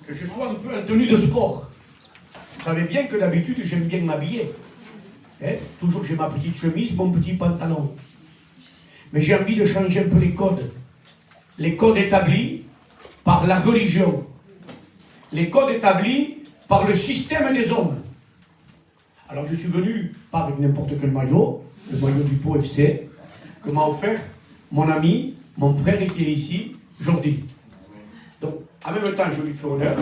que je sois un peu en tenue de sport. Vous savez bien que d'habitude, j'aime bien m'habiller. Hein? Toujours j'ai ma petite chemise, mon petit pantalon. Mais j'ai envie de changer un peu les codes. Les codes établis par la religion. Les codes établis par le système des hommes. Alors je suis venu, pas avec n'importe quel maillot, le maillot du Pau FC, que m'a offert mon ami, mon frère qui est ici, Jordi. Donc, en même temps, je lui fais honneur,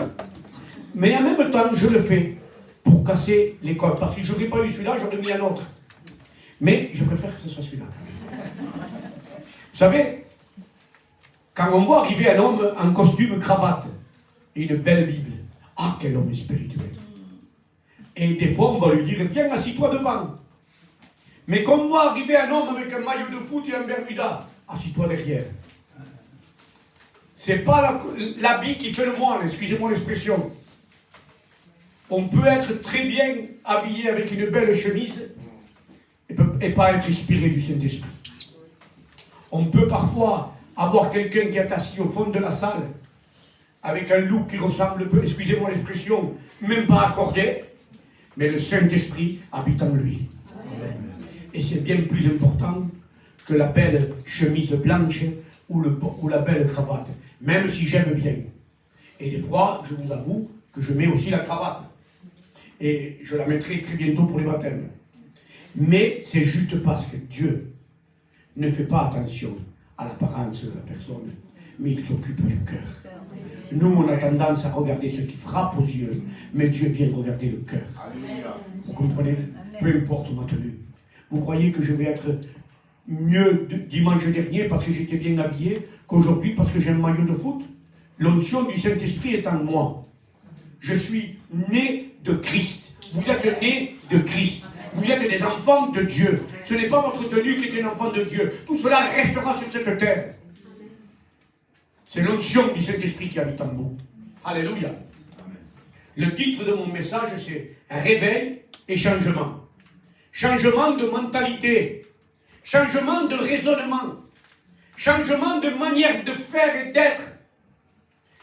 mais en même temps, je le fais pour casser les codes. Parce que je n'aurais pas eu celui-là, j'aurais mis un autre. Mais je préfère que ce soit celui-là. Vous savez, quand on voit arriver un homme en costume cravate et une belle Bible, ah, quel homme spirituel! Et des fois, on va lui dire, viens, assis-toi devant. Mais quand on voit arriver un homme avec un maillot de foot et un bermuda, assis-toi derrière. C'est pas l'habit qui fait le moine, excusez-moi l'expression. On peut être très bien habillé avec une belle chemise et pas être inspiré du Saint-Esprit. On peut parfois avoir quelqu'un qui est assis au fond de la salle avec un look qui ressemble peu, excusez-moi l'expression, même pas accordé, mais le Saint-Esprit habite en lui. Et c'est bien plus important que la belle chemise blanche ou la belle cravate, même si j'aime bien. Et des fois, je vous avoue que je mets aussi la cravate. Et je la mettrai très bientôt pour les baptêmes. Mais c'est juste parce que Dieu ne fait pas attention à l'apparence de la personne, mais il s'occupe du cœur. Nous, on a tendance à regarder ce qui frappe aux yeux, mais Dieu vient regarder le cœur. Vous comprenez? Peu importe ma tenue. Vous croyez que je vais être mieux dimanche dernier parce que j'étais bien habillé qu'aujourd'hui parce que j'ai un maillot de foot? L'onction du Saint-Esprit est en moi. Je suis né de Christ. Vous êtes né de Christ. Vous êtes des enfants de Dieu. Ce n'est pas votre tenue qui est un enfant de Dieu. Tout cela restera sur cette terre. C'est l'onction du Saint-Esprit qui habite en vous. Alléluia. Le titre de mon message, c'est Réveil et changement. Changement de mentalité. Changement de raisonnement. Changement de manière de faire et d'être.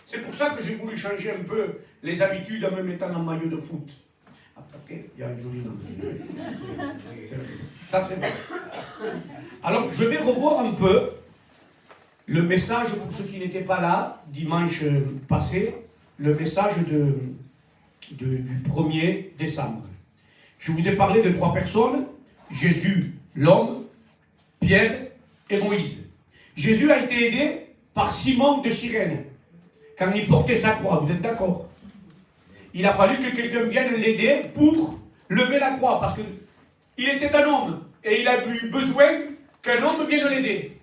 C'est pour ça que j'ai voulu changer un peu les habitudes en me mettant en maillot de foot. Après, il y a une jolie nom. Ça, c'est vrai. Alors, je vais revoir un peu le message, pour ceux qui n'étaient pas là, dimanche passé, le message du 1er décembre. Je vous ai parlé de 3 personnes, Jésus, l'homme, Pierre et Moïse. Jésus a été aidé par Simon de Cyrène, quand il portait sa croix, vous êtes d'accord? Il a fallu que quelqu'un vienne l'aider pour lever la croix, parce qu'il était un homme, et il a eu besoin qu'un homme vienne l'aider.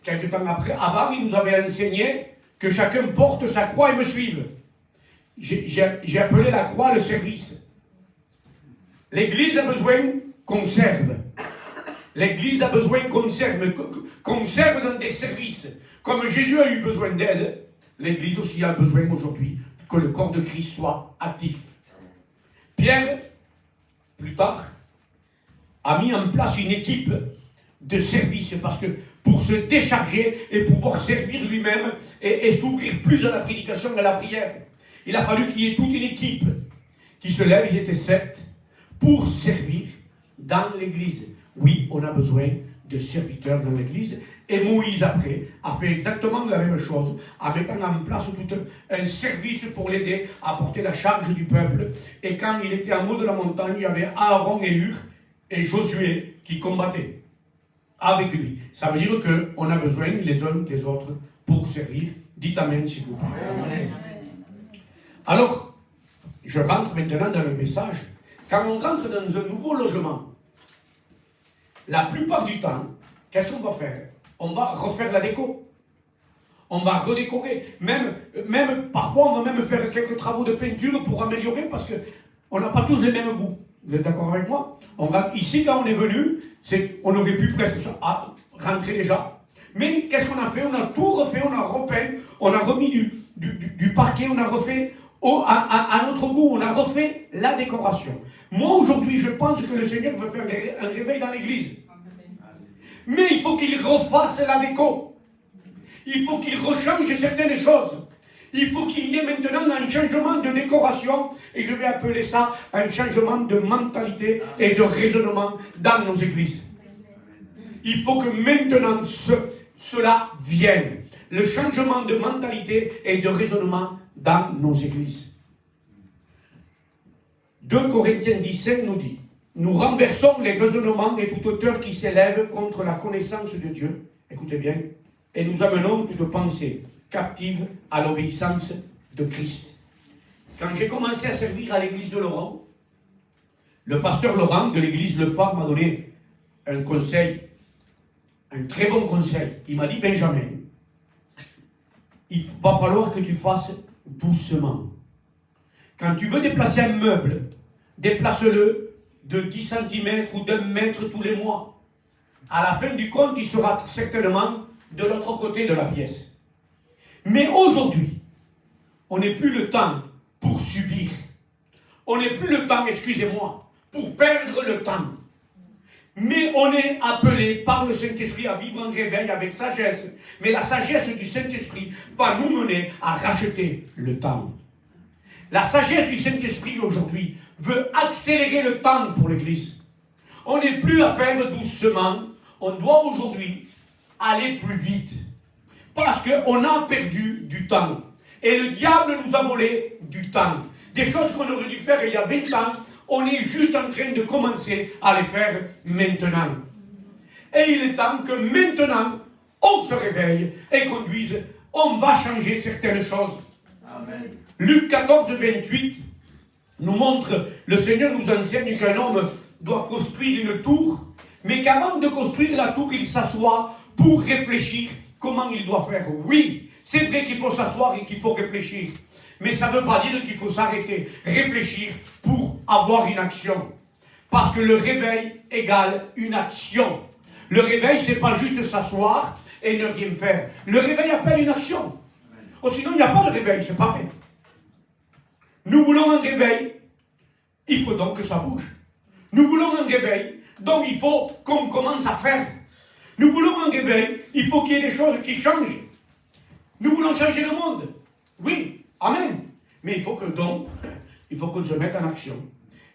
Quelque temps après, avant, il nous avait enseigné que chacun porte sa croix et me suive. J'ai appelé la croix le service. L'Église a besoin qu'on serve. L'Église a besoin qu'on serve dans des services. Comme Jésus a eu besoin d'aide, l'Église aussi a besoin aujourd'hui que le corps de Christ soit actif. Pierre, plus tard, a mis en place une équipe de service parce que pour se décharger et pouvoir servir lui-même et s'ouvrir plus à la prédication et à la prière, il a fallu qu'il y ait toute une équipe qui se lève, ils étaient 7, pour servir dans l'Église. Oui, on a besoin de serviteurs dans l'Église. Et Moïse, après, a fait exactement la même chose, en mettant en place tout un service pour l'aider à porter la charge du peuple. Et quand il était en haut de la montagne, il y avait Aaron et Hur et Josué qui combattaient avec lui. Ça veut dire qu'on a besoin les uns des autres pour servir. Dites Amen, s'il vous plaît. Amen. Alors, je rentre maintenant dans le message. Quand on rentre dans un nouveau logement, la plupart du temps, qu'est-ce qu'on va faire? On va refaire la déco. On va redécorer. Même parfois, on va même faire quelques travaux de peinture pour améliorer parce qu'on n'a pas tous les mêmes goûts. Vous êtes d'accord avec moi? Ici, quand on est venu, on aurait pu presque rentrer déjà. Mais qu'est-ce qu'on a fait? On a tout refait, on a repeint, on a remis du parquet, on a refait à notre goût, on a refait la décoration. Moi, aujourd'hui, je pense que le Seigneur veut faire un réveil dans l'église. Mais il faut qu'il refasse la déco. Il faut qu'il rechange certaines choses. Il faut qu'il y ait maintenant un changement de décoration, et je vais appeler ça un changement de mentalité et de raisonnement dans nos églises. Il faut que maintenant cela vienne. Le changement de mentalité et de raisonnement dans nos églises. 2 Corinthiens 17 nous dit, nous renversons les raisonnements et toute hauteur qui s'élève contre la connaissance de Dieu. Écoutez bien. Et nous amenons toute pensée captive à l'obéissance de Christ. Quand j'ai commencé à servir à l'église de Laurent, le pasteur Laurent de l'église Le Phare m'a donné un conseil, un très bon conseil. Il m'a dit, Benjamin, il va falloir que tu fasses doucement. Quand tu veux déplacer un meuble, déplace-le de 10 cm ou d'1 mètre tous les mois. À la fin du compte, il sera certainement de l'autre côté de la pièce. Mais aujourd'hui, on n'est plus le temps pour subir. On n'est plus le temps, excusez-moi, pour perdre le temps. Mais on est appelé par le Saint-Esprit à vivre en réveil avec sagesse. Mais la sagesse du Saint-Esprit va nous mener à racheter le temps. La sagesse du Saint-Esprit aujourd'hui veut accélérer le temps pour l'Église. On n'est plus à faire doucement. On doit aujourd'hui aller plus vite. Parce qu'on a perdu du temps. Et le diable nous a volé du temps. Des choses qu'on aurait dû faire il y a 20 ans, on est juste en train de commencer à les faire maintenant. Et il est temps que maintenant, on se réveille et qu'on dise, on va changer certaines choses. Amen. Luc 14, 28 nous montre, le Seigneur nous enseigne qu'un homme doit construire une tour, mais qu'avant de construire la tour, il s'assoit pour réfléchir comment il doit faire. Oui, c'est vrai qu'il faut s'asseoir et qu'il faut réfléchir. Mais ça ne veut pas dire qu'il faut s'arrêter, réfléchir pour avoir une action. Parce que le réveil égale une action. Le réveil, ce n'est pas juste s'asseoir et ne rien faire. Le réveil appelle une action. Oh, sinon, il n'y a pas de réveil, c'est pas vrai. Nous voulons un réveil, il faut donc que ça bouge. Nous voulons un réveil, donc il faut qu'on commence à faire. Nous voulons un réveil, il faut qu'il y ait des choses qui changent. Nous voulons changer le monde. Oui, amen. Mais il faut qu'on se mette en action.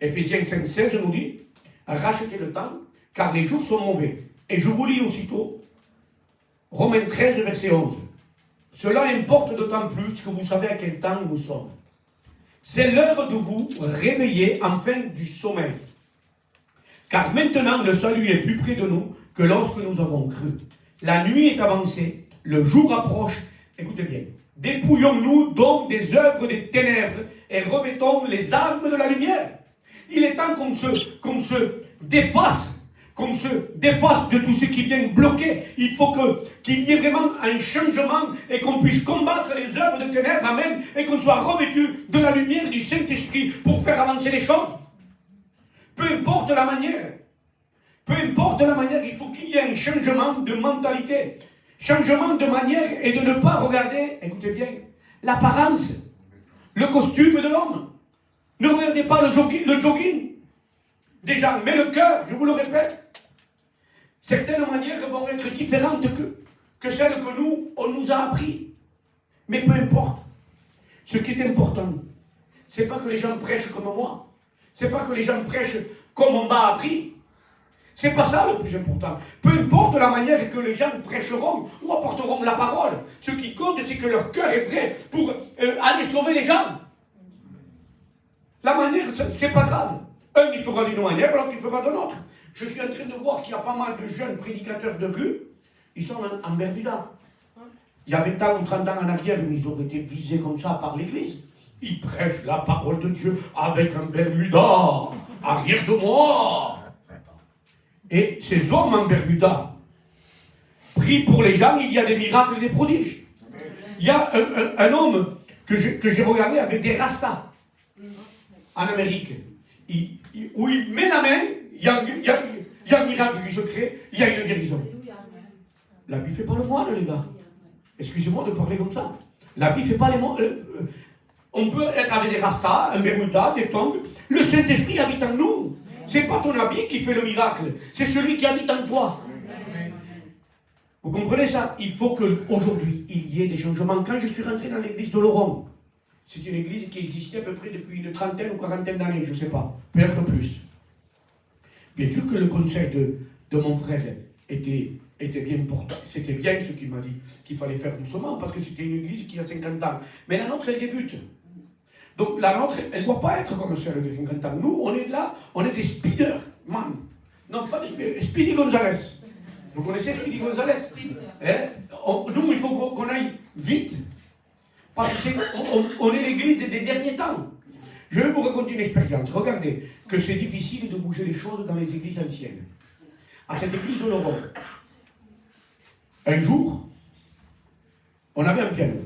Ephésiens 5,16 nous dit, rachetez le temps, car les jours sont mauvais. Et je vous lis aussitôt, Romains 13, verset 11. Cela importe d'autant plus que vous savez à quel temps nous sommes. C'est l'heure de vous réveiller enfin du sommeil. Car maintenant le salut est plus près de nous que lorsque nous avons cru. La nuit est avancée, le jour approche. Écoutez bien. Dépouillons-nous donc des œuvres des ténèbres et revêtons les armes de la lumière. Il est temps qu'on se défasse de tout ce qui vient bloquer. Il faut qu'il y ait vraiment un changement et qu'on puisse combattre les œuvres de ténèbres, amen, et qu'on soit revêtu de la lumière du Saint-Esprit pour faire avancer les choses. Peu importe la manière, il faut qu'il y ait un changement de mentalité, changement de manière et de ne pas regarder, écoutez bien, l'apparence, le costume de l'homme. Ne regardez pas le jogging des gens, mais le cœur, je vous le répète. Certaines manières vont être différentes que celles que on nous a appris. Mais peu importe. Ce qui est important, c'est pas que les gens prêchent comme moi. C'est pas que les gens prêchent comme on m'a appris. C'est pas ça le plus important. Peu importe la manière que les gens prêcheront ou apporteront la parole. Ce qui compte, c'est que leur cœur est prêt pour aller sauver les gens. La manière, c'est pas grave. Un, il fera d'une manière, l'autre, il fera d'une autre. Je suis en train de voir qu'il y a pas mal de jeunes prédicateurs de rue, ils sont en Bermuda. Il y a 20 ans ou 30 ans en arrière, ils ont été visés comme ça par l'Église. Ils prêchent la parole de Dieu avec un Bermuda, arrière de moi. Et ces hommes en Bermuda, pris pour les gens, il y a des miracles et des prodiges. Il y a un homme que j'ai regardé avec des rastas en Amérique, où il met la main, il y a un miracle qui se crée, il y a une guérison. La Bible ne fait pas le moine, les gars. Excusez-moi de parler comme ça. La Bible ne fait pas les moines. On peut être avec des rastas, un bermuda, des tongs. Le Saint-Esprit habite en nous. Ce n'est pas ton habit qui fait le miracle, c'est celui qui habite en toi. Vous comprenez ça? Il faut qu'aujourd'hui, il y ait des changements. Quand je suis rentré dans l'église de Laurent, c'est une église qui existait à peu près depuis une trentaine ou quarantaine d'années, je ne sais pas, peut-être plus. Bien sûr que le conseil de mon frère était bien important. C'était bien ce qu'il m'a dit, qu'il fallait faire doucement, parce que c'était une église qui a 50 ans. Mais la nôtre, elle débute. Donc la nôtre, elle ne doit pas être comme celle de 50 ans. Nous, on est là, on est des speeders, man. Non, pas des speeders, Speedy Gonzalez. Vous connaissez Speedy Gonzalez? Nous, il faut qu'on aille vite. Parce qu'on est l'église des derniers temps. Je vais vous raconter une expérience. Regardez que c'est difficile de bouger les choses dans les églises anciennes. À cette église de Laurent, un jour, on avait un piano.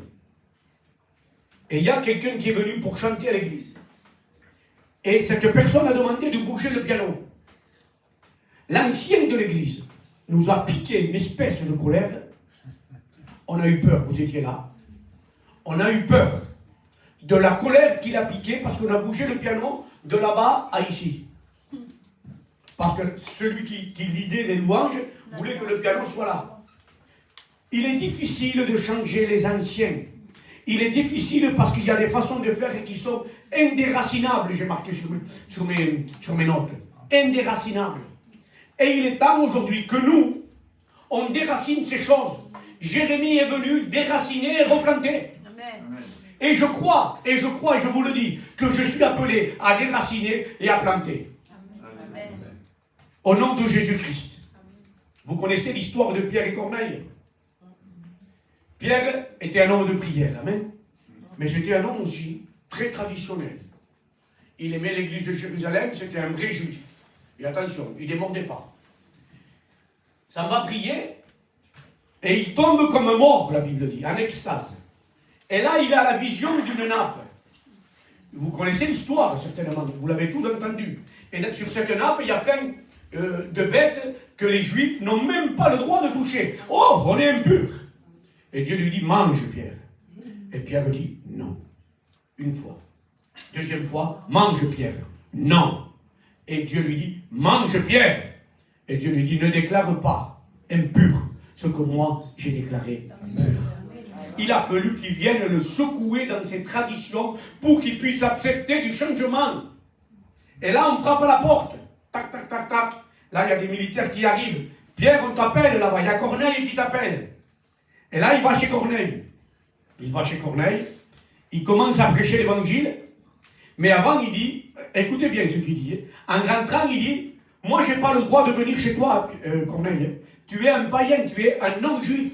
Et il y a quelqu'un qui est venu pour chanter à l'église. Et cette personne a demandé de bouger le piano. L'ancien de l'église nous a piqué une espèce de colère. On a eu peur, vous étiez là. On a eu peur de la colère qu'il a piquée parce qu'on a bougé le piano de là-bas à ici. Parce que celui qui lidait les louanges voulait que le piano soit là. Il est difficile de changer les anciens. Il est difficile parce qu'il y a des façons de faire qui sont indéracinables, j'ai marqué sur mes notes. Indéracinables. Et il est temps aujourd'hui que nous, on déracine ces choses. Jérémie est venu déraciner et replanter. Amen. Et je crois, et je vous le dis, que je suis appelé à déraciner et à planter. Amen. Au nom de Jésus-Christ. Vous connaissez l'histoire de Pierre et Corneille? Pierre était un homme de prière, amen. Mais c'était un homme aussi très traditionnel. Il aimait l'église de Jérusalem, c'était un vrai juif. Et attention, il ne mordait pas. Ça va prier, et il tombe comme mort, la Bible dit, en extase. Et là, il a la vision d'une nappe. Vous connaissez l'histoire, certainement, vous l'avez tous entendu. Et sur cette nappe, il y a plein de bêtes que les Juifs n'ont même pas le droit de toucher. Oh, on est impur. Et Dieu lui dit, mange, Pierre. Et Pierre dit, non. Une fois. Deuxième fois, mange, Pierre. Non. Et Dieu lui dit, mange, Pierre. Et Dieu lui dit, ne déclare pas impur ce que moi j'ai déclaré impur. Il a fallu qu'il vienne le secouer dans ses traditions pour qu'il puisse accepter du changement. Et là, on frappe à la porte. Tac, tac, tac, tac. Là, il y a des militaires qui arrivent. Pierre, on t'appelle là-bas. Il y a Corneille qui t'appelle. Et là, il va chez Corneille. Il va chez Corneille. Il commence à prêcher l'évangile. Mais avant, il dit, écoutez bien ce qu'il dit. En rentrant, il dit, moi, je n'ai pas le droit de venir chez toi, Corneille. Tu es un païen, tu es un non-juif.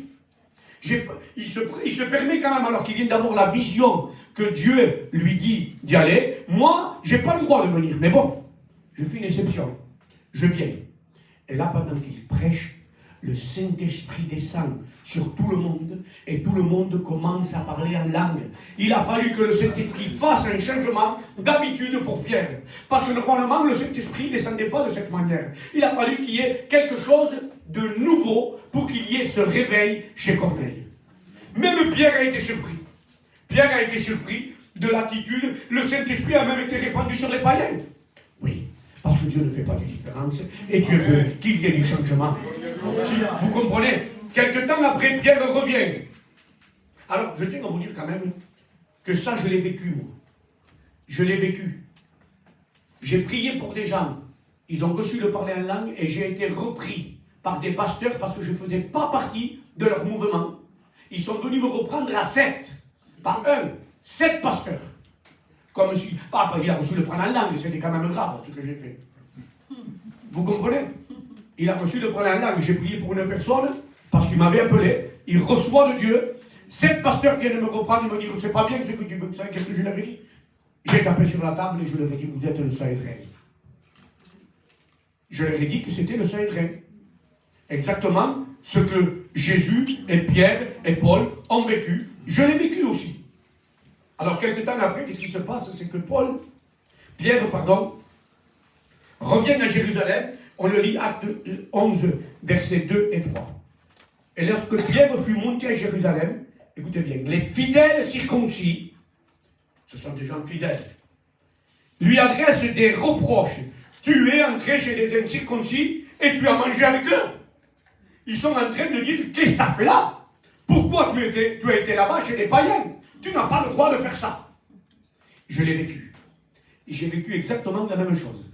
Il se permet quand même, alors qu'il vient d'avoir la vision que Dieu lui dit d'y aller. Moi, je n'ai pas le droit de venir. Mais bon, je fais une exception. Je viens. Et là, pendant qu'il prêche, le Saint-Esprit descend sur tout le monde et tout le monde commence à parler en langue. Il a fallu que le Saint-Esprit fasse un changement d'habitude pour Pierre. Parce que normalement, le Saint-Esprit ne descendait pas de cette manière. Il a fallu qu'il y ait quelque chose de nouveau pour qu'il y ait ce réveil chez Corneille. Même Pierre a été surpris. Pierre a été surpris de l'attitude. Le Saint-Esprit a même été répandu sur les païens. Oui. Parce que Dieu ne fait pas de différence et Dieu veut qu'il y ait du changement. Si vous comprenez, quelque temps après, Pierre revient. Alors, je tiens à vous dire quand même que ça, je l'ai vécu, moi. Je l'ai vécu. J'ai prié pour des gens. Ils ont reçu le parler en langue et j'ai été repris par des pasteurs parce que je ne faisais pas partie de leur mouvement. Ils sont venus me reprendre à 7. Pas 7 pasteurs. Comme si, il a reçu le prendre en langue, c'était quand même grave ce que j'ai fait. Vous comprenez? Il a reçu le prendre en langue, j'ai prié pour une personne, parce qu'il m'avait appelé, il reçoit de Dieu, 7 pasteurs viennent me reprendre, ils me disent, c'est pas bien ce que tu veux, vous savez qu'est-ce que je leur ai dit? J'ai tapé sur la table et je leur ai dit, vous êtes le Sanhédrin. Je leur ai dit que c'était le Sanhédrin. Exactement ce que Jésus et Pierre et Paul ont vécu, je l'ai vécu aussi. Alors, quelques temps après, qu'est-ce qui se passe? C'est que Pierre, revient à Jérusalem. On le lit Acte 11, versets 2 et 3. Et lorsque Pierre fut monté à Jérusalem, écoutez bien, les fidèles circoncis, ce sont des gens fidèles, lui adressent des reproches. Tu es entré chez des incirconcis et tu as mangé avec eux. Ils sont en train de dire, qu'est-ce que tu as fait là? Pourquoi tu as été là-bas chez des païens? Tu n'as pas le droit de faire ça. Je l'ai vécu. J'ai vécu exactement la même chose.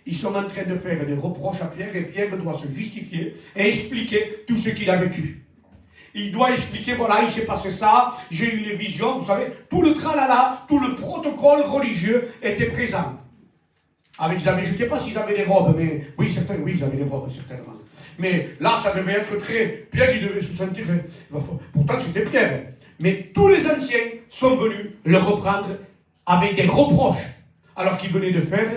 Ils sont en train de faire des reproches à Pierre et Pierre doit se justifier et expliquer tout ce qu'il a vécu. Il doit expliquer, voilà, il s'est passé ça, j'ai eu une vision, vous savez, tout le tralala, tout le protocole religieux était présent. Avec, je ne sais pas s'ils avaient des robes, mais oui, certains, oui, ils avaient des robes, certainement. Mais là, ça devait être très... Pierre, il devait se sentir... Pourtant, c'était Pierre. Mais tous les anciens sont venus le reprendre avec des reproches, alors qu'il venait de faire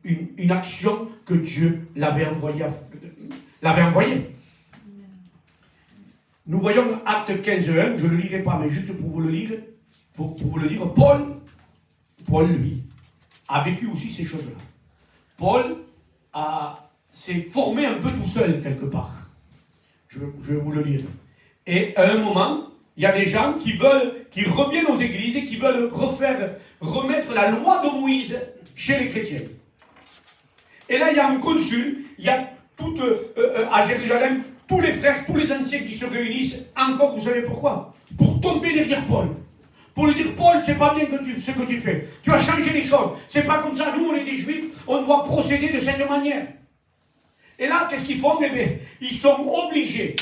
une action que Dieu l'avait envoyée. Nous voyons Acte 15:1, je ne le lirai pas, mais juste pour vous le lire, Paul, lui, a vécu aussi ces choses-là. Paul s'est formé un peu tout seul, quelque part. Je vais vous le lire. Et à un moment, il y a des gens qui reviennent aux églises et qui veulent remettre la loi de Moïse chez les chrétiens. Et là, il y a un consul, il y a à Jérusalem, tous les frères, tous les anciens qui se réunissent, encore, vous savez pourquoi? Pour tomber derrière Paul. Pour lui dire, Paul, c'est pas bien ce que tu fais. Tu as changé les choses. C'est pas comme ça. Nous, on est des juifs, on doit procéder de cette manière. Et là, qu'est-ce qu'ils font? Eh bien, ils sont obligés.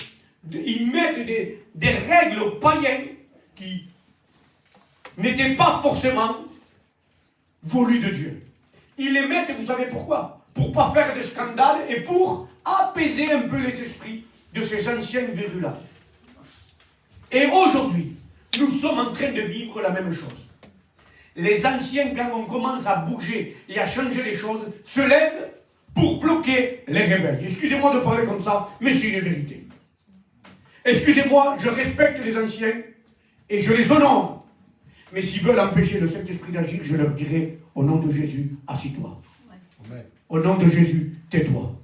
Ils mettent des règles païennes qui n'étaient pas forcément voulues de Dieu. Ils les mettent, vous savez pourquoi? Pour ne pas faire de scandale et pour apaiser un peu les esprits de ces anciens virulents. Et aujourd'hui, nous sommes en train de vivre la même chose. Les anciens, quand on commence à bouger et à changer les choses, se lèvent pour bloquer les réveils. Excusez-moi de parler comme ça, mais c'est une vérité. Excusez-moi, je respecte les anciens et je les honore. Mais s'ils veulent empêcher le Saint-Esprit d'agir, je leur dirai, au nom de Jésus, assis-toi. Ouais. Au nom de Jésus, tais-toi.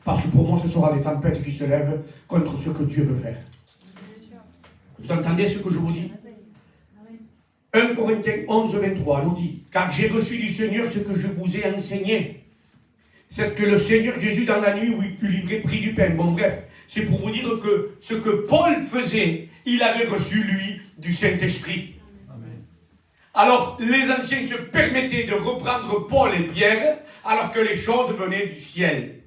Parce que pour moi, ce sera des tempêtes qui se lèvent contre ce que Dieu veut faire. Vous entendez ce que je vous dis? 1 Corinthiens 11:23 nous dit, car j'ai reçu du Seigneur ce que je vous ai enseigné. C'est que le Seigneur Jésus, dans la nuit où il fut livré, prit du pain. Bon, bref, c'est pour vous dire que ce que Paul faisait, il avait reçu, lui, du Saint-Esprit. Alors, les anciens se permettaient de reprendre Paul et Pierre, alors que les choses venaient du ciel.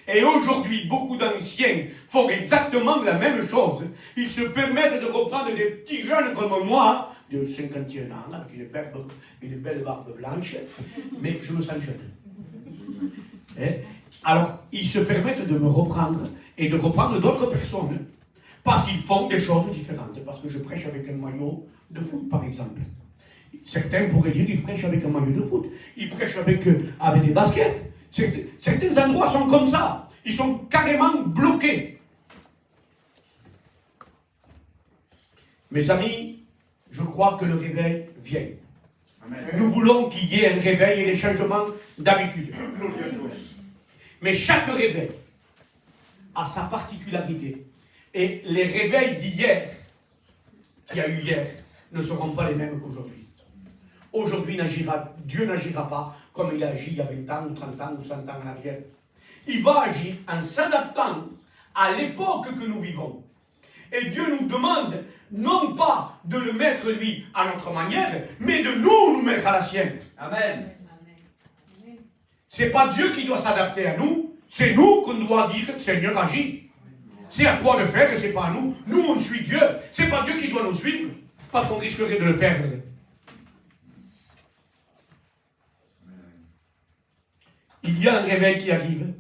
Et aujourd'hui, beaucoup d'anciens font exactement la même chose. Ils se permettent de reprendre des petits jeunes comme moi, de 51 ans, avec une belle barbe blanche, mais je me sens jeune. Alors, ils se permettent de me reprendre et de reprendre d'autres personnes, parce qu'ils font des choses différentes. Parce que je prêche avec un maillot de foot, par exemple. Certains pourraient dire qu'ils prêchent avec un maillot de foot. Ils prêchent avec des baskets. Certains endroits sont comme ça. Ils sont carrément bloqués. Mes amis, je crois que le réveil vient. Amen. Nous voulons qu'il y ait un réveil et des changements d'habitude. Mais chaque réveil a sa particularité. Et les réveils d'hier, qu'il y a eu hier, ne seront pas les mêmes qu'aujourd'hui. Aujourd'hui, Dieu n'agira pas comme il a agi il y a 20 ans, ou 30 ans, ou 100 ans en arrière. Il va agir en s'adaptant à l'époque que nous vivons. Et Dieu nous demande, non pas de le mettre, lui, à notre manière, mais de nous mettre à la sienne. Amen. C'est pas Dieu qui doit s'adapter à nous, c'est nous qu'on doit dire, Seigneur, agis. C'est à toi de faire et c'est pas à nous. Nous, on suit Dieu. C'est pas Dieu qui doit nous suivre, parce qu'on risquerait de le perdre. Il y a un réveil qui arrive,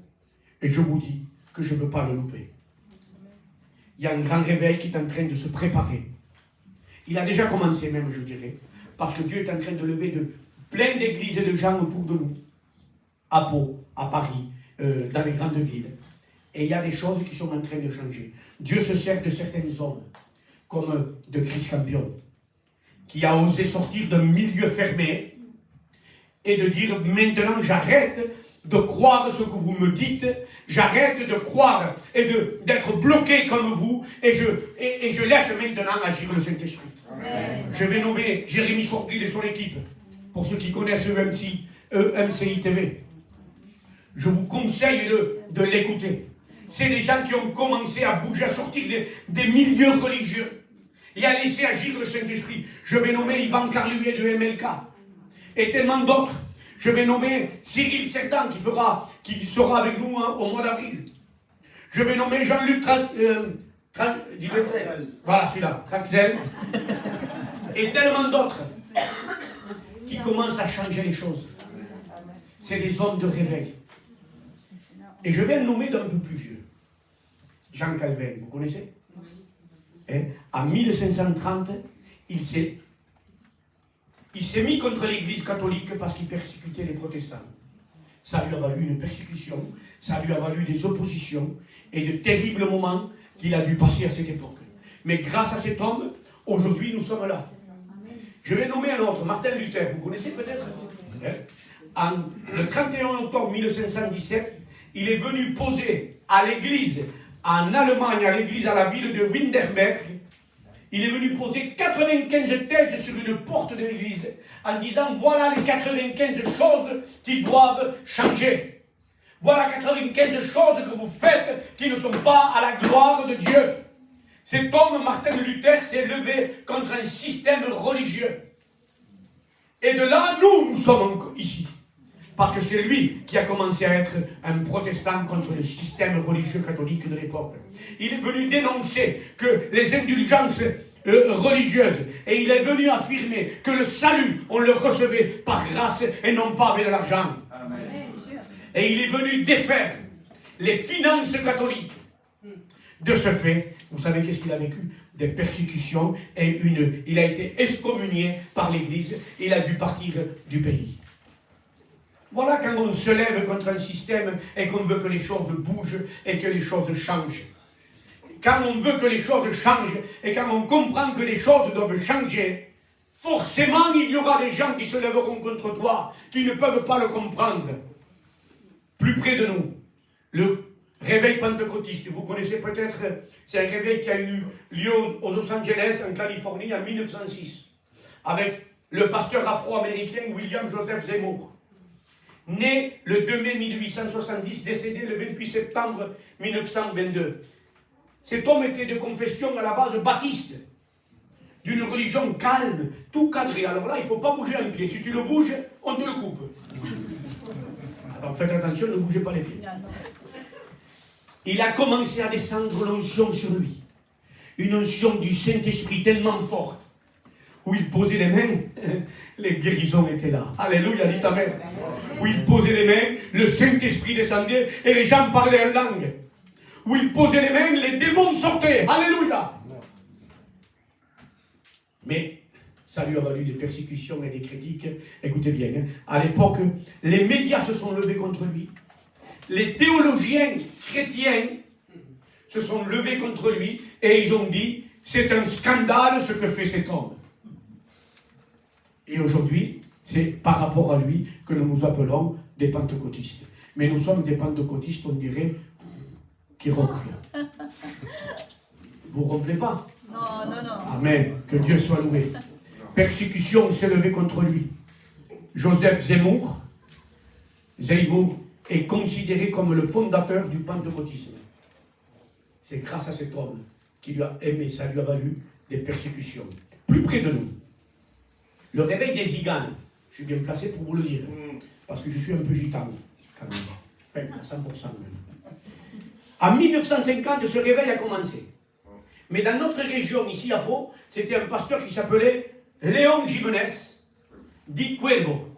et je vous dis que je ne veux pas le louper. Il y a un grand réveil qui est en train de se préparer. Il a déjà commencé même, je dirais, parce que Dieu est en train de lever plein d'églises et de gens autour de nous, à Pau, à Paris, dans les grandes villes. Et il y a des choses qui sont en train de changer. Dieu se sert de certaines zones, comme de Chris Campion, qui a osé sortir d'un milieu fermé et de dire maintenant j'arrête de croire ce que vous me dites, j'arrête de croire et d'être bloqué comme vous, et je laisse maintenant agir le Saint-Esprit. Je vais nommer Jérémy Sorbil et son équipe, pour ceux qui connaissent EMCI TV. Je vous conseille de l'écouter. C'est des gens qui ont commencé à bouger, à sortir des milieux religieux et à laisser agir le Saint-Esprit. Je vais nommer Yvan Carluet de MLK et tellement d'autres. Je vais nommer Cyril Cerdan qui sera avec nous au mois d'avril. Je vais nommer Jean-Luc voilà celui-là, Traxel. Et tellement d'autres qui commencent à changer les choses. C'est des hommes de réveil. Et je vais nommer d'un peu plus vieux. Jean Calvin, vous connaissez? En 1530, il s'est mis contre l'Église catholique parce qu'il persécutait les protestants. Ça lui a valu une persécution, ça lui a valu des oppositions et de terribles moments qu'il a dû passer à cette époque. Mais grâce à cet homme, aujourd'hui nous sommes là. Je vais nommer un autre, Martin Luther, vous connaissez peut-être? Le 31 octobre 1517, il est venu poser à l'église en Allemagne, à l'église à la ville de Winterberg, il est venu poser 95 thèses sur une porte de l'église en disant voilà les 95 choses qui doivent changer. Voilà 95 choses que vous faites qui ne sont pas à la gloire de Dieu. Cet homme, Martin Luther, s'est levé contre un système religieux. Et de là, nous sommes ici. Parce que c'est lui qui a commencé à être un protestant contre le système religieux catholique de l'époque. Il est venu dénoncer que les indulgences religieuses, et il est venu affirmer que le salut, on le recevait par grâce et non pas avec de l'argent. Et il est venu défaire les finances catholiques. De ce fait, vous savez qu'est-ce qu'il a vécu? Des persécutions et il a été excommunié par l'Église. Il a dû partir du pays. Voilà quand on se lève contre un système et qu'on veut que les choses bougent et que les choses changent. Quand on veut que les choses changent et quand on comprend que les choses doivent changer, forcément il y aura des gens qui se lèveront contre toi, qui ne peuvent pas le comprendre. Plus près de nous, le réveil pentecôtiste, vous connaissez peut-être, c'est un réveil qui a eu lieu aux Los Angeles, en Californie, en 1906, avec le pasteur afro-américain William Joseph Seymour. Né le 2 mai 1870, décédé le 28 septembre 1922. Cet homme était de confession à la base baptiste, d'une religion calme, tout cadré. Alors là, il ne faut pas bouger un pied. Si tu le bouges, on te le coupe. Alors faites attention, ne bougez pas les pieds. Il a commencé à descendre l'onction sur lui. Une onction du Saint-Esprit tellement forte, où il posait les mains, les guérisons étaient là. Alléluia, dites Amen. Où il posait les mains, le Saint-Esprit descendait et les gens parlaient en langue. Où il posait les mains, les démons sortaient. Alléluia. Mais ça lui a valu des persécutions et des critiques. Écoutez bien, à l'époque, les médias se sont levés contre lui. Les théologiens chrétiens se sont levés contre lui et ils ont dit, c'est un scandale ce que fait cet homme. Et aujourd'hui, c'est par rapport à lui que nous nous appelons des pentecôtistes. Mais nous sommes des pentecôtistes, on dirait, qui ronflent. Vous ne ronflez pas? Non, non, non. Amen. Que Dieu soit loué. Persécution s'est levée contre lui. Joseph Seymour est considéré comme le fondateur du pentecôtisme. C'est grâce à cet homme qui lui a aimé, ça lui a valu des persécutions. Plus près de nous, le réveil des Ziganes, je suis bien placé pour vous le dire, parce que je suis un peu gitan, quand même, enfin, à 100% même. En 1950, ce réveil a commencé. Mais dans notre région, ici à Pau, c'était un pasteur qui s'appelait Léon Jimenez, dit Cuervo.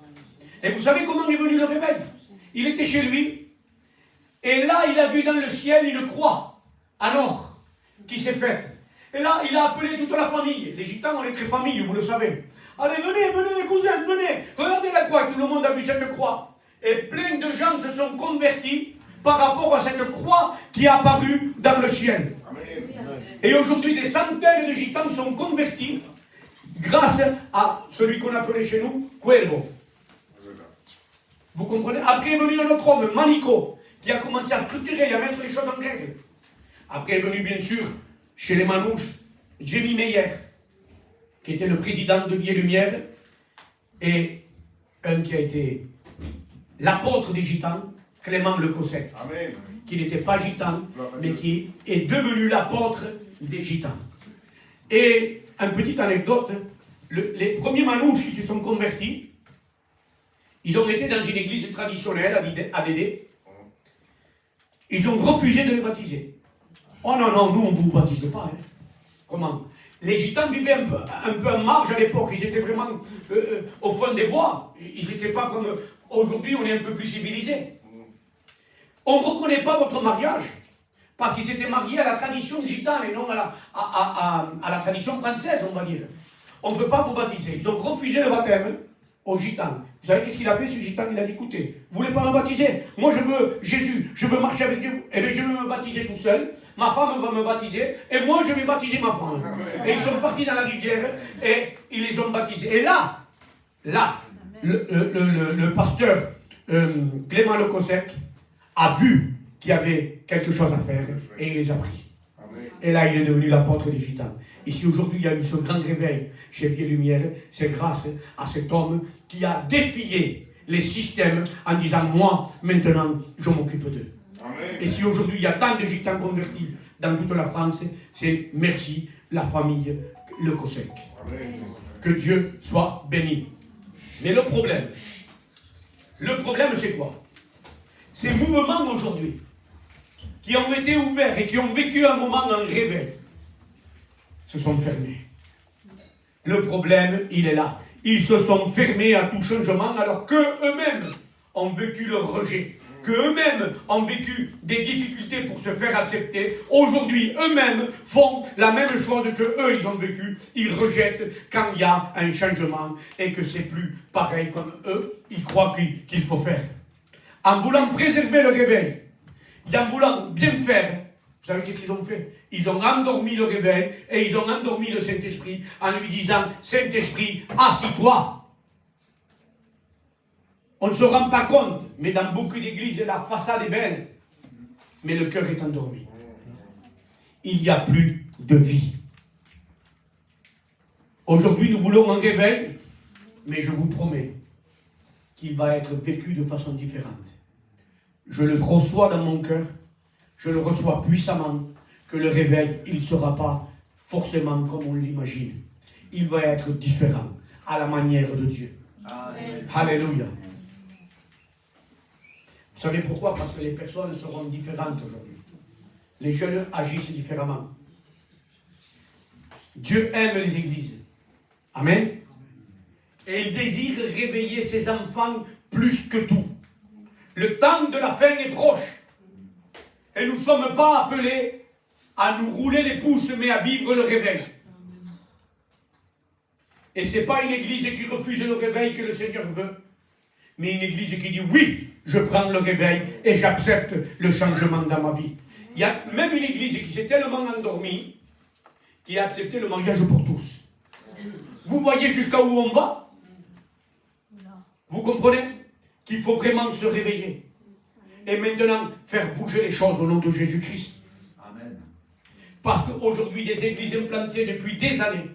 Et vous savez comment est venu le réveil? Il était chez lui, et là, il a vu dans le ciel une croix, en or, qui s'est faite. Et là, il a appelé toute la famille. Les gitans, on est très famille, vous le savez. Allez, venez, venez les cousins, venez. Regardez la croix, tout le monde a vu cette croix. Et plein de gens se sont convertis par rapport à cette croix qui est apparue dans le ciel. Et aujourd'hui, des centaines de gitans sont convertis grâce à celui qu'on appelait chez nous Cuervo. Vous comprenez? Après est venu un autre homme, Manico, qui a commencé à structurer et à mettre les choses en règle. Après est venu, bien sûr, chez les Manouches, Jamie Meyer, qui était le président de Biais Lumière, et un qui a été l'apôtre des Gitans, Clément le Cossec, Amen. qui n'était pas gitan, mais qui est devenu l'apôtre des gitans. Et une petite anecdote, les premiers manouches qui se sont convertis, ils ont été dans une église traditionnelle à Dédé. Ils ont refusé de les baptiser. Oh non, non, nous on ne vous baptise pas. Hein. Comment? Les gitans vivaient un peu en marge à l'époque. Ils étaient vraiment au fond des bois. Ils n'étaient pas comme aujourd'hui, on est un peu plus civilisés. On ne reconnaît pas votre mariage parce qu'ils s'étaient mariés à la tradition gitane et non à la tradition française, on va dire. On ne peut pas vous baptiser. Ils ont refusé le baptême aux gitans. Vous savez qu'est-ce qu'il a fait, ce gitan? Il a dit, écoutez, vous ne voulez pas me baptiser? Moi, je veux Jésus, je veux marcher avec Dieu. Eh bien, je vais me baptiser tout seul. Ma femme va me baptiser. Et moi, je vais baptiser ma femme. Et ils sont partis dans la rivière et ils les ont baptisés. Et là, le pasteur Clément le Cossec a vu qu'il y avait quelque chose à faire et il les a pris. Et là, il est devenu l'apôtre des gitans. Et si aujourd'hui il y a eu ce grand réveil chez Vie et Lumière, c'est grâce à cet homme qui a défié les systèmes en disant, moi, maintenant, je m'occupe d'eux. Et si aujourd'hui il y a tant de gitans convertis dans toute la France, c'est merci la famille Le Cossec. Que Dieu soit béni. Mais le problème c'est quoi? Ces mouvements aujourd'hui, qui ont été ouverts et qui ont vécu un moment en réveil, se sont fermés. Le problème, il est là. Ils se sont fermés à tout changement alors qu'eux-mêmes ont vécu le rejet, qu'eux-mêmes ont vécu des difficultés pour se faire accepter. Aujourd'hui, eux-mêmes font la même chose que eux, ils ont vécu. Ils rejettent quand il y a un changement et que c'est plus pareil comme eux, ils croient qu'il faut faire. En voulant préserver le réveil, et en voulant bien faire, vous savez qu'est-ce qu'ils ont fait? Ils ont endormi le réveil et ils ont endormi le Saint-Esprit en lui disant, Saint-Esprit, assis-toi. On ne se rend pas compte, mais dans beaucoup d'églises, la façade est belle, mais le cœur est endormi. Il n'y a plus de vie. Aujourd'hui, nous voulons un réveil, mais je vous promets qu'il va être vécu de façon différente. Je le reçois dans mon cœur, je le reçois puissamment, que le réveil, il ne sera pas forcément comme on l'imagine. Il va être différent, à la manière de Dieu. Amen. Alléluia. Vous savez pourquoi? Parce que les personnes seront différentes aujourd'hui. Les jeunes agissent différemment. Dieu aime les églises. Amen. Et il désire réveiller ses enfants plus que tout. Le temps de la fin est proche. Et nous ne sommes pas appelés à nous rouler les pouces, mais à vivre le réveil. Et ce n'est pas une église qui refuse le réveil que le Seigneur veut, mais une église qui dit oui, je prends le réveil et j'accepte le changement dans ma vie. Il y a même une église qui s'est tellement endormie qui a accepté le mariage pour tous. Vous voyez jusqu'à où on va? Vous comprenez qu'il faut vraiment se réveiller et maintenant faire bouger les choses au nom de Jésus-Christ. Amen. Parce qu'aujourd'hui, des églises implantées depuis des années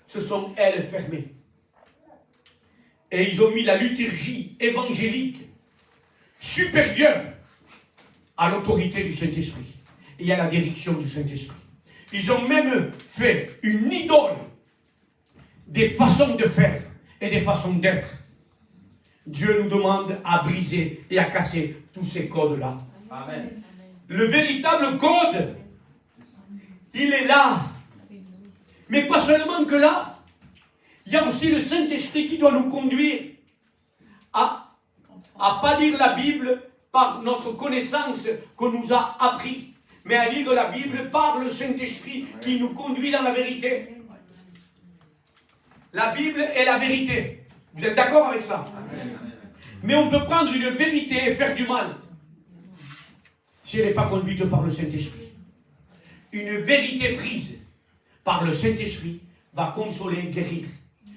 se sont, elles, fermées. Et ils ont mis la liturgie évangélique supérieure à l'autorité du Saint-Esprit et à la direction du Saint-Esprit. Ils ont même fait une idole des façons de faire et des façons d'être. Dieu nous demande à briser et à casser tous ces codes-là. Amen. Le véritable code, il est là. Mais pas seulement que là. Il y a aussi le Saint-Esprit qui doit nous conduire à pas lire la Bible par notre connaissance qu'on nous a appris, mais à lire la Bible par le Saint-Esprit qui nous conduit dans la vérité. La Bible est la vérité. Vous êtes d'accord avec ça? Amen. Mais on peut prendre une vérité et faire du mal si elle n'est pas conduite par le Saint-Esprit. Une vérité prise par le Saint-Esprit va consoler, guérir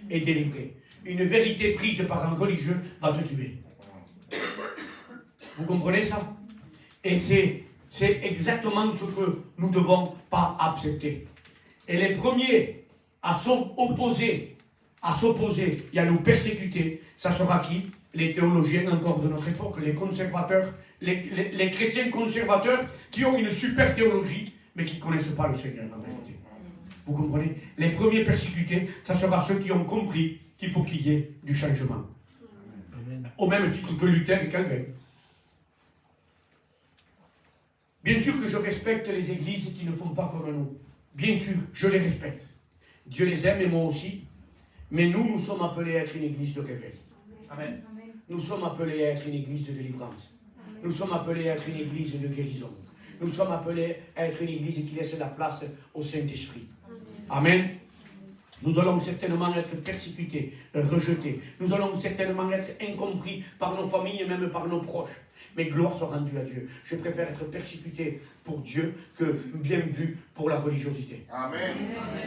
et délivrer. Une vérité prise par un religieux va te tuer. Vous comprenez ça? Et c'est exactement ce que nous ne devons pas accepter. Et les premiers à s'opposer et à nous persécuter, ça sera qui? les théologiens encore de notre époque, les conservateurs, les chrétiens conservateurs qui ont une super théologie, mais qui ne connaissent pas le Seigneur en vérité. Vous comprenez? Les premiers persécutés, ça sera ceux qui ont compris qu'il faut qu'il y ait du changement. Amen. Au même titre que Luther et Calvin. Bien sûr que je respecte les églises qui ne font pas comme nous. Bien sûr, je les respecte. Dieu les aime et moi aussi. Mais nous sommes appelés à être une église de réveil. Amen. Nous sommes appelés à être une église de délivrance. Nous sommes appelés à être une église de guérison. Nous sommes appelés à être une église qui laisse la place au Saint-Esprit. Amen. Nous allons certainement être persécutés, rejetés. Nous allons certainement être incompris par nos familles et même par nos proches. Mais gloire soit rendue à Dieu. Je préfère être persécuté pour Dieu que bien vu pour la religiosité. Amen.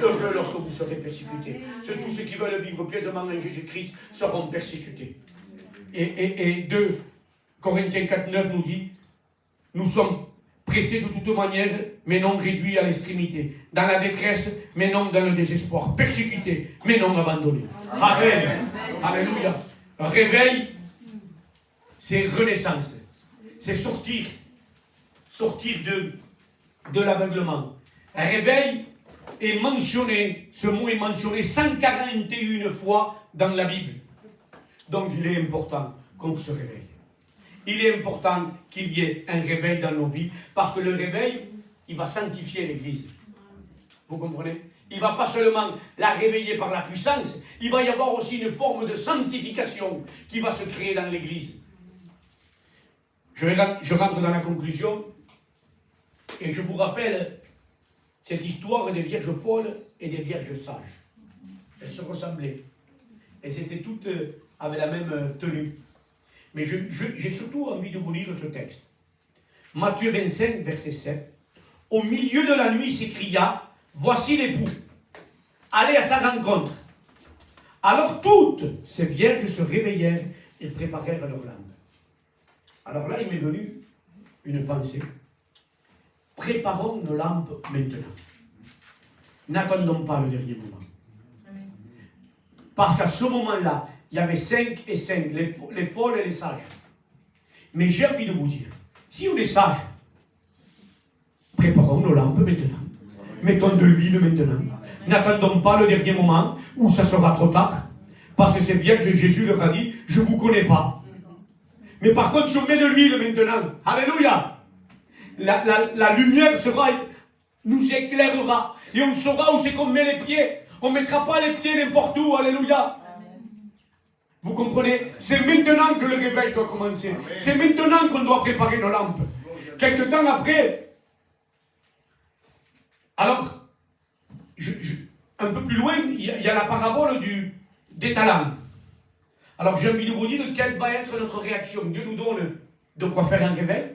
Heureux lorsque vous serez persécutés. Tous ceux qui veulent vivre pieusement en Jésus-Christ seront persécutés. Et 2 Corinthiens 4,9 nous dit, nous sommes pressés de toute manière, mais non réduits à l'extrémité. Dans la détresse, mais non dans le désespoir. Persécutés, mais non abandonnés. Amen. Alléluia. Réveil, c'est renaissance. C'est sortir de l'aveuglement. Réveil est mentionné, ce mot est mentionné 141 fois dans la Bible. Donc il est important qu'on se réveille. Il est important qu'il y ait un réveil dans nos vies, parce que le réveil, il va sanctifier l'Église. Vous comprenez? Il ne va pas seulement la réveiller par la puissance, il va y avoir aussi une forme de sanctification qui va se créer dans l'Église. Je rentre dans la conclusion, et je vous rappelle cette histoire des vierges folles et des vierges sages. Elles se ressemblaient. Elles étaient toutes avec la même tenue. Mais j'ai surtout envie de vous lire ce texte. Matthieu 25, verset 7. Au milieu de la nuit s'écria, voici l'époux. Allez à sa rencontre. Alors toutes ces vierges se réveillèrent et préparèrent leur lampe. Alors là, il m'est venu une pensée. Préparons nos lampes maintenant. N'attendons pas le dernier moment. Parce qu'à ce moment-là, il y avait 5 et 5, les folles et les sages. Mais j'ai envie de vous dire, si on est sage, préparons nos lampes maintenant. Mettons de l'huile maintenant. N'attendons pas le dernier moment où ça sera trop tard. Parce que ces vierges, Jésus leur a dit, je ne vous connais pas. Mais par contre, je mets de l'huile maintenant. Alléluia. La lumière nous éclairera. Et on saura où c'est qu'on met les pieds. On ne mettra pas les pieds n'importe où. Alléluia. Vous comprenez? C'est maintenant que le réveil doit commencer. C'est maintenant qu'on doit préparer nos lampes. Quelque temps après, alors, un peu plus loin, il y a la parabole des talents. Alors j'ai envie de vous dire quelle va être notre réaction. Dieu nous donne de quoi faire un réveil.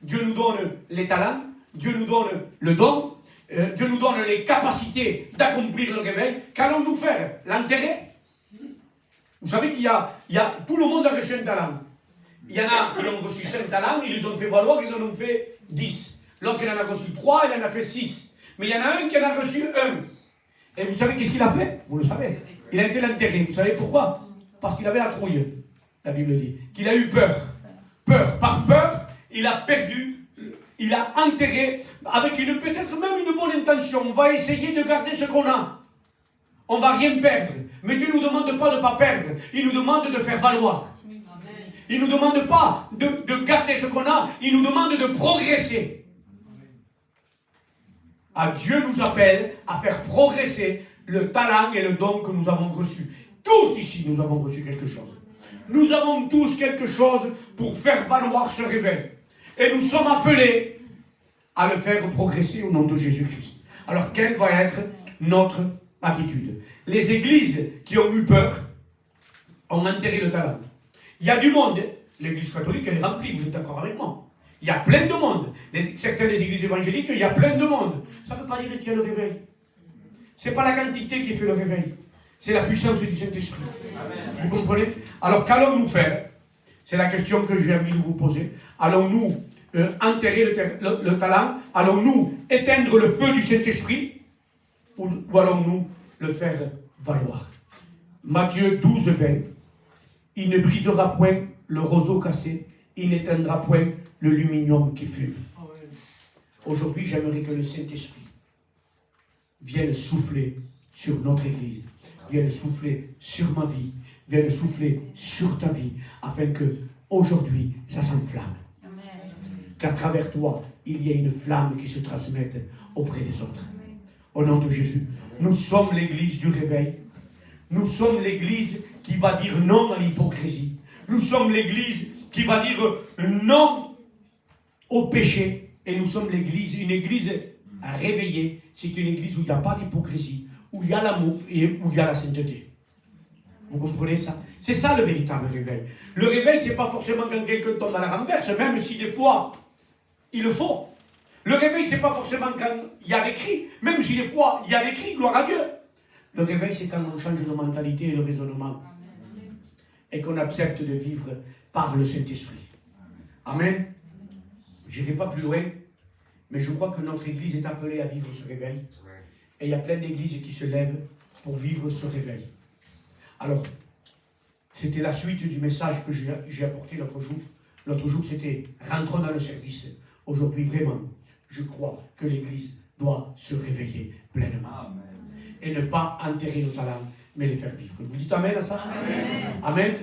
Dieu nous donne les talents. Dieu nous donne le don. Dieu nous donne les capacités d'accomplir le réveil. Qu'allons-nous faire? L'enterrer? Vous savez qu'il y a tout le monde a reçu un talent. Il y en a qui ont reçu 5 talents, ils les ont fait valoir, ils en ont fait 10. L'autre, il en a reçu 3, il en a fait 6. Mais il y en a un qui en a reçu 1. Et vous savez qu'est-ce qu'il a fait? Vous le savez. Il a été l'enterré. Vous savez pourquoi? Parce qu'il avait la trouille, la Bible dit. Qu'il a eu peur. Par peur, il a perdu, il a enterré, avec peut-être même une bonne intention. On va essayer de garder ce qu'on a. On ne va rien perdre. Mais Dieu ne nous demande pas de ne pas perdre. Il nous demande de faire valoir. Il ne nous demande pas de garder ce qu'on a. Il nous demande de progresser. Dieu nous appelle à faire progresser le talent et le don que nous avons reçu. Tous ici, nous avons reçu quelque chose. Nous avons tous quelque chose pour faire valoir ce réveil. Et nous sommes appelés à le faire progresser au nom de Jésus-Christ. Alors, quelle va être notre attitude? Les églises qui ont eu peur ont enterré le talent. Il y a du monde. L'église catholique, elle est remplie, vous êtes d'accord avec moi? Il y a plein de monde. Certaines églises évangéliques, il y a plein de monde. Ça ne veut pas dire qu'il y a le réveil. Ce n'est pas la quantité qui fait le réveil. C'est la puissance du Saint-Esprit. Vous comprenez? Alors qu'allons-nous faire? C'est la question que j'ai envie de vous poser. Allons-nous enterrer le talent? Allons-nous éteindre le feu du Saint-Esprit? Ou allons-nous le faire valoir? Matthieu 12, 20. il ne brisera point le roseau cassé, il n'éteindra point le luminium qui fume. Aujourd'hui, j'aimerais que le Saint-Esprit vienne souffler sur notre Église, vienne souffler sur ma vie, vienne souffler sur ta vie, afin que aujourd'hui ça s'enflamme. Qu'à travers toi, il y ait une flamme qui se transmette auprès des autres. Au nom de Jésus, nous sommes l'Église du réveil. Nous sommes l'Église qui va dire non à l'hypocrisie. Nous sommes l'Église qui va dire non au péché. Et nous sommes l'Église, une Église réveillée. C'est une Église où il n'y a pas d'hypocrisie, où il y a l'amour et où il y a la sainteté. Vous comprenez ça? C'est ça le véritable réveil. Le réveil, ce n'est pas forcément quand quelqu'un tombe à la renverse, même si des fois, il le faut. Le réveil, ce n'est pas forcément quand il y a des cris, même si des fois, il y a des cris, gloire à Dieu. Le réveil, c'est quand on change de mentalité et de raisonnement. Et qu'on accepte de vivre par le Saint-Esprit. Amen. Je n'irai pas plus loin, mais je crois que notre Église est appelée à vivre ce réveil. Et il y a plein d'églises qui se lèvent pour vivre ce réveil. Alors, c'était la suite du message que j'ai apporté l'autre jour. L'autre jour, c'était « Rentrons dans le service ». Aujourd'hui, vraiment, je crois que l'Église doit se réveiller pleinement. Amen. Et ne pas enterrer nos talents, mais les faire vivre. Vous dites Amen à ça? Amen. Amen.